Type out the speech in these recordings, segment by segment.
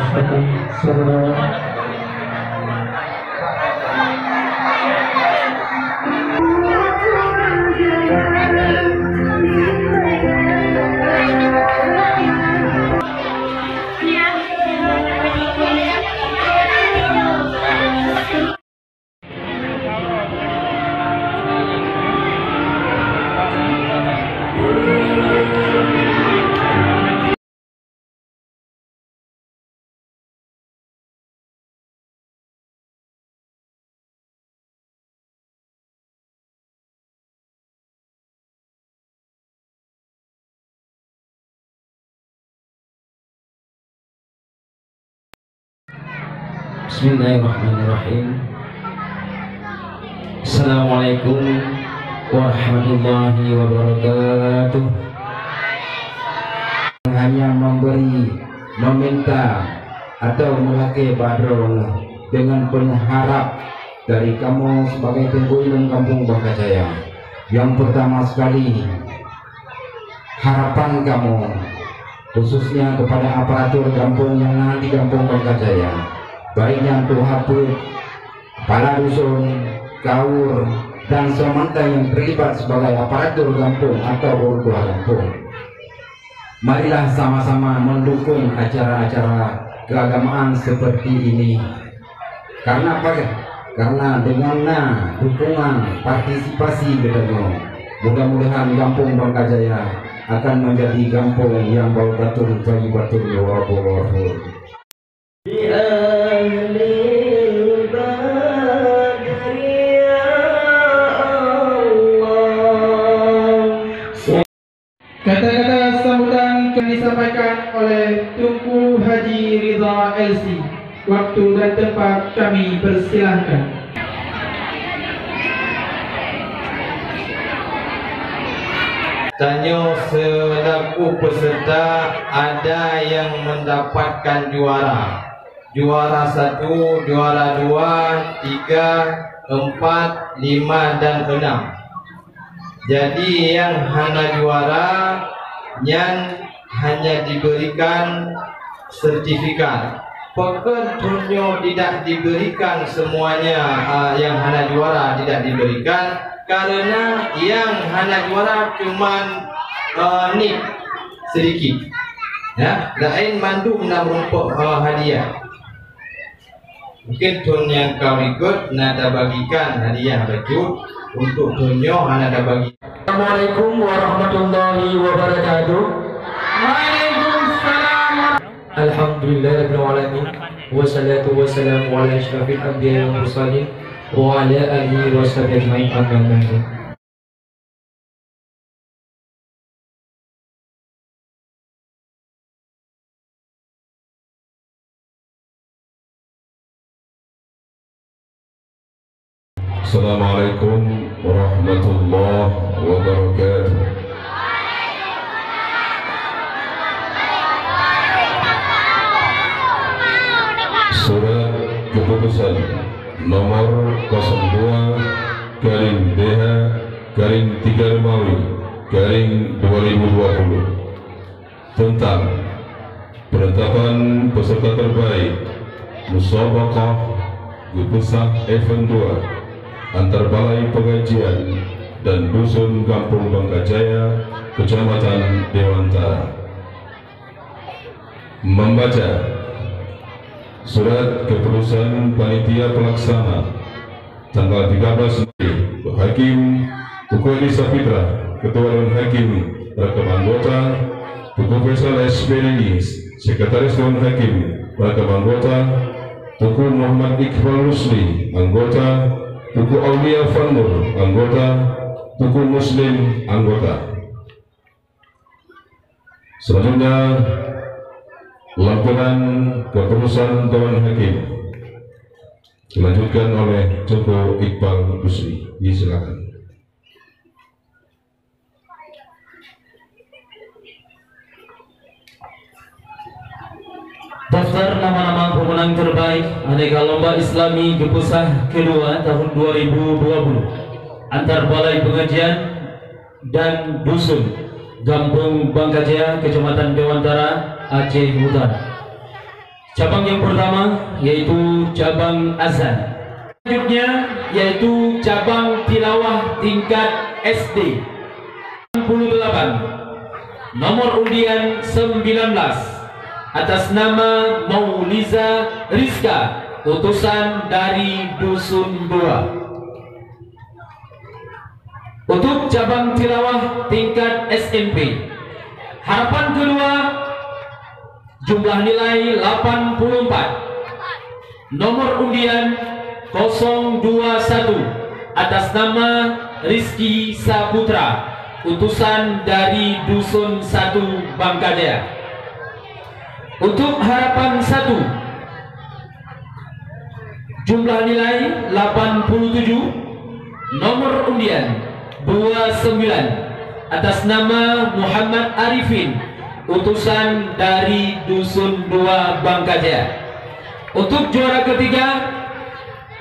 seperti surga. Bismillahirrahmanirrahim. Assalamualaikum warahmatullahi wabarakatuh. Hanya memberi, meminta atau melakai badrol dengan penuh harap dari kamu sebagai penghuni Kampung Bangkajaya. Yang pertama sekali, harapan kamu khususnya kepada aparatur kampung yang nanti Kampung Bangkajaya, baiknya untuk hapus, kepala dusun, kaur, dan semanta yang terlibat sebagai aparatur kampung atau warga kampung. Marilah sama-sama mendukung acara-acara keagamaan seperti ini. Karena apa? Karena dengan dukungan partisipasi kita, mudah-mudahan Kampung Bangkajaya akan menjadi kampung yang baldatun thayyibatun warahmatullahi. Kata-kata sambutan yang disampaikan oleh Tunku Haji Ridha LC. Waktu dan tempat kami persilahkan. Tanya selaku peserta ada yang mendapatkan juara. Juara 1, juara 2, 3, 4, 5 dan 6. Jadi yang hana juara yang hanya diberikan sertifikat. Pekerjanya tidak diberikan semuanya, yang hana juara tidak diberikan karena yang hana juara cuman nik sedikit. Ya, lain mandu merumpuk hadiah. Mungkin tun yang kau ikut nada bagikan hadiah baju untuk tunyo nada bagi. Assalamualaikum warahmatullahi wabarakatuh. Waalaikumsalam. Alhamdulillahirabbil alamin. Wassalatu wassalamu ala asyrafil anbiya'i wal mursalin wa ala alihi washabihi ajmain. Amma ba'du. Assalamualaikum warahmatullahi wabarakatuh. Surat keputusan nomor 02-DH-3 tentang penetapan peserta terbaik Musabaqah Gubesah Event 2 antar balai pengajian dan dusun Kampung Bangkajaya, Kecamatan Dewantara. Membaca surat keputusan panitia pelaksana tanggal 13 Mei. Hakim Tuku Edi Sapitra, Ketua Dewan Hakim Rakam Anggota, Tuku Faisal SPNI, Sekretaris Dewan Hakim Rakam Anggota, Tuku Muhammad Iqbal Rusli, Anggota, Tuku Aulia Fanur, Anggota, Tuku Muslim, Anggota. Selanjutnya lampiran keputusan Dewan Hakim dilanjutkan oleh Tuku Iqbal Rusli. Silakan. Daftar nama-nama pemenang terbaik Aneka Lomba Islami Gepusah kedua tahun 2020 antar balai pengajian dan dusun Kampung Bangkajaya, Kecamatan Dewantara, Aceh Utara. Cabang yang pertama yaitu cabang azan. Selanjutnya yaitu cabang tilawah tingkat SD. 68. Nomor undian 19 atas nama Mauliza Rizka, utusan dari Dusun 2. Untuk cabang tilawah tingkat SMP, harapan kedua jumlah nilai 84. Nomor undian 021 atas nama Rizky Saputra, utusan dari Dusun 1 Bangkajaya. Untuk harapan 1 jumlah nilai 87. Nomor undian 29 atas nama Muhammad Arifin, utusan dari Dusun 2 Bangkajaya. Untuk juara ketiga,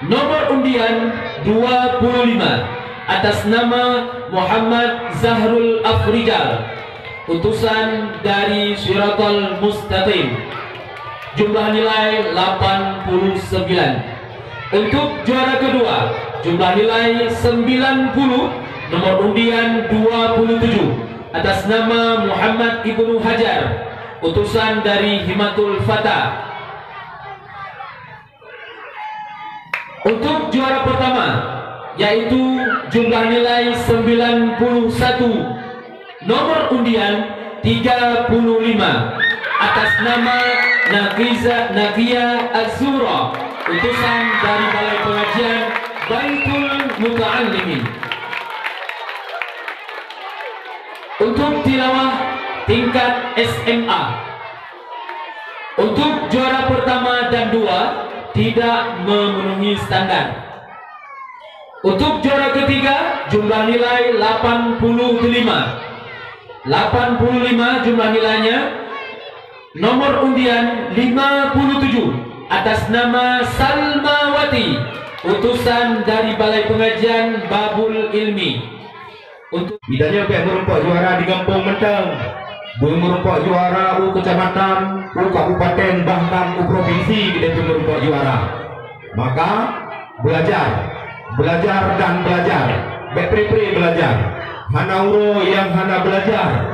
nomor undian 25 atas nama Muhammad Zahrul Afrijal, utusan dari Syiratul Mustaqim. Jumlah nilai 89. Untuk juara kedua, jumlah nilai 90. Nomor undian 27 atas nama Muhammad Ibnu Hajar, utusan dari Himatul Fatah. Untuk juara pertama yaitu jumlah nilai 91. Nomor undian 35 atas nama Nakia Azura, utusan dari Balai Pengajian Baitul Muta'allimin. Untuk tilawah tingkat SMA, untuk juara pertama dan 2 tidak memenuhi standar. Untuk juara ketiga jumlah nilai 85 jumlah nilainya. Nomor undian 57 atas nama Salmawati, utusan dari Balai Pengajian Babul Ilmi. Untuk Bidanya pihak merempak juara di Kampung Menteng, merempak juara kecamatan, kabupaten, bahkan provinsi kita merempak juara. Maka belajar dan belajar, bepre belajar. Hanauro yang hana belajar.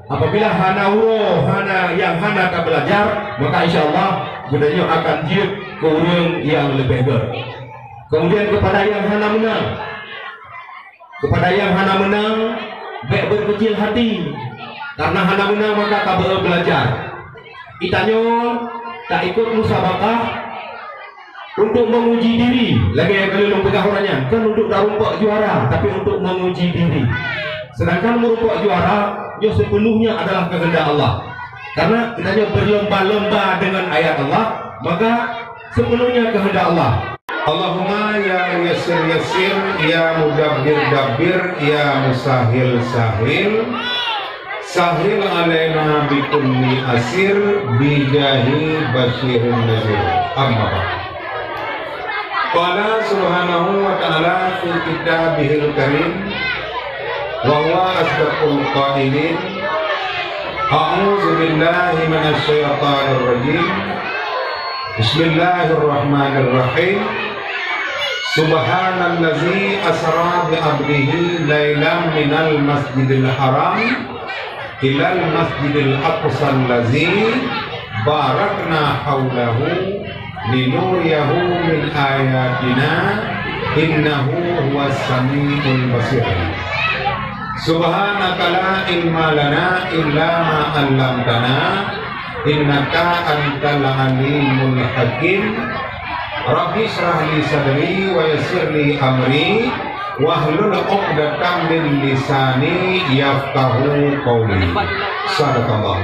Apabila hanauro yang hana tak belajar, maka insya Allah budaya akan jiut ke orang yang lebih ber. Kemudian kepada yang hana menang, baik berkecil hati, karena hana menang maka kabar belajar. Itanyo tak ikut musabakah untuk menguji diri, lagi yang kali lumpur orangnya kan untuk darumpak juara, tapi untuk menguji diri. Sedangkan merumpak juara yang sepenuhnya adalah kehendak Allah. Karena kitanya berlomba-lomba dengan ayat Allah, maka sepenuhnya kehendak Allah. Allahumma ya yasir yasir, ya mudabbir dabbir, ya musahil sahil, sahil alaina bikulli asir, bijahi basyirin nazir. Amma ba'd. Qala subhanahu wa ta'ala fi kitabihil karim wa huwa asdaqul qailin. A'udzu billahi minasy syaithanir rajim. Bismillahirrahmanirrahim. Subhanallazi asra bi 'abdihi lailan minal masjidil haram ilal masjidil aqsa allazi barakna haulahu linuriyahu min ayatina innahu huwas samiul basir. Subhanaka la ilma lana illa ma 'allamtana innaka antal alimul hakim. Rabbi shrah li sadri wa yassir li amri wahlul 'uqdatam min lisani yafqahu qawli. Sadaqallahu.